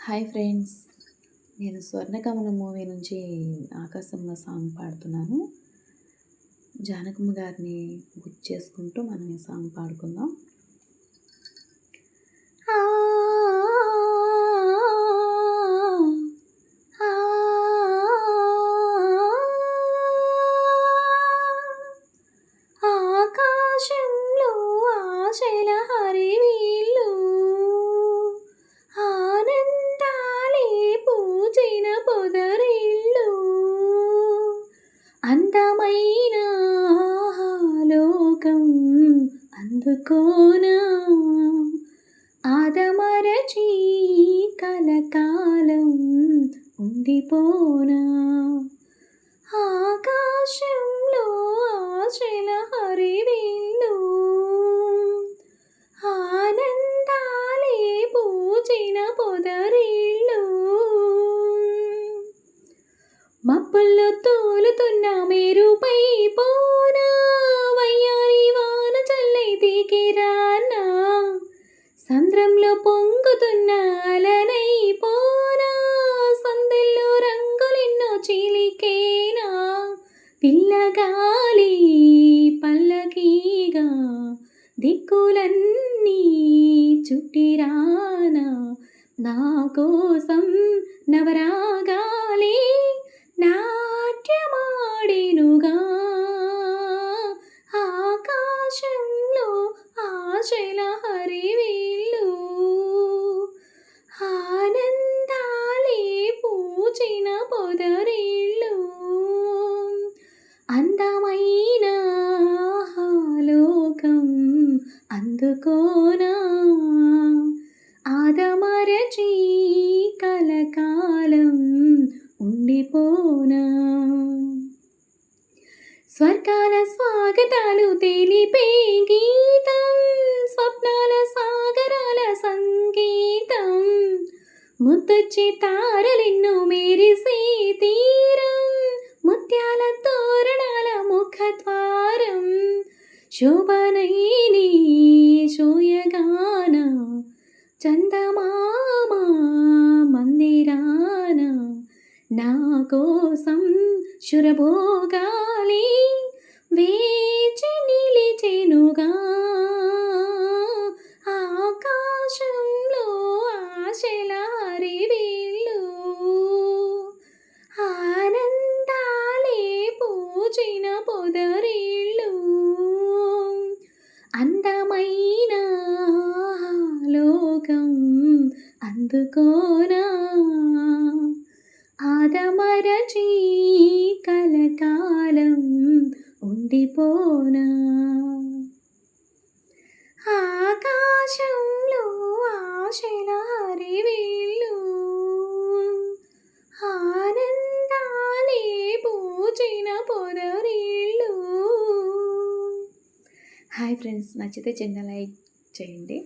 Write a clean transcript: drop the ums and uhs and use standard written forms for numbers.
Hi friends, నేను 'స్వర్ణకమలం' movie నుంచి 'ఆకాశంలో' సాంగ్ పాడుతున్నాను. జానకమ్మ గారిని గుర్తు చేసుకుంటూ మనం ఈ సాంగ్ పాడుకుందాం. ఆకాశంలో ఆశల హరివిల్లు, ఆనందాలే పూచిన పొదరిల్లు, అందమైన లోకం అందుకోనా, ఆదమరచి కలకాలం ఉండిపోనా. ఆకాశంలో ఆశల హరివిల్లు, ఆనందాలే పూచిన పొదరిల్లు, మబ్బుల్లో తోలుతున్న మెరుపై పోనా, వయ్యారి వాన చల్లై దిగిరానా, సంద్రంలో పొంగుతున్న అలనై పోనా, సందెల్లో రంగులెన్నో చిలికేనా, పిల్లగాలి పల్లకీగా దిక్కులన్నీ చుట్టిరానా, నా కోసం నవరాగాలి నాట్యమాడెనుగా. ఆకాశంలో ఆశల హరివిల్లు, ఆనందాలే పూచిన పొదరిల్లు, అందమైన లోకం అందుకోనా, ఆదమరచి కలకాలం ఉండిపోనా. స్వర్గాల స్వాగతాలు తెలిపే గీతం, స్వప్నాల సాగరాల సంగీతం, ముద్దొచ్చి తారలెన్నో మెరిసే తీరం, ముత్యాల తోరణాల ముఖద్వారం, శోభనైని శోయగాన, చందమామ మందిరాన, నా కోసం శురభోగాలి వేచి నిలిచెనుగా. ఆకాశంలో ఆశల హరివిల్లు, ఆనందాలే పూచిన పొదరిల్లు, అందమైన లోకం అందుకోనా, ఆదమరచి కలకాలం ఉండిపోనా. ఆకాశంలో ఆశల హరివిల్లు, ఆనందాలే పూచిన పొదరిల్లు. హాయ్ ఫ్రెండ్స్, నచ్చితే చిన్న లైక్ చేయండి.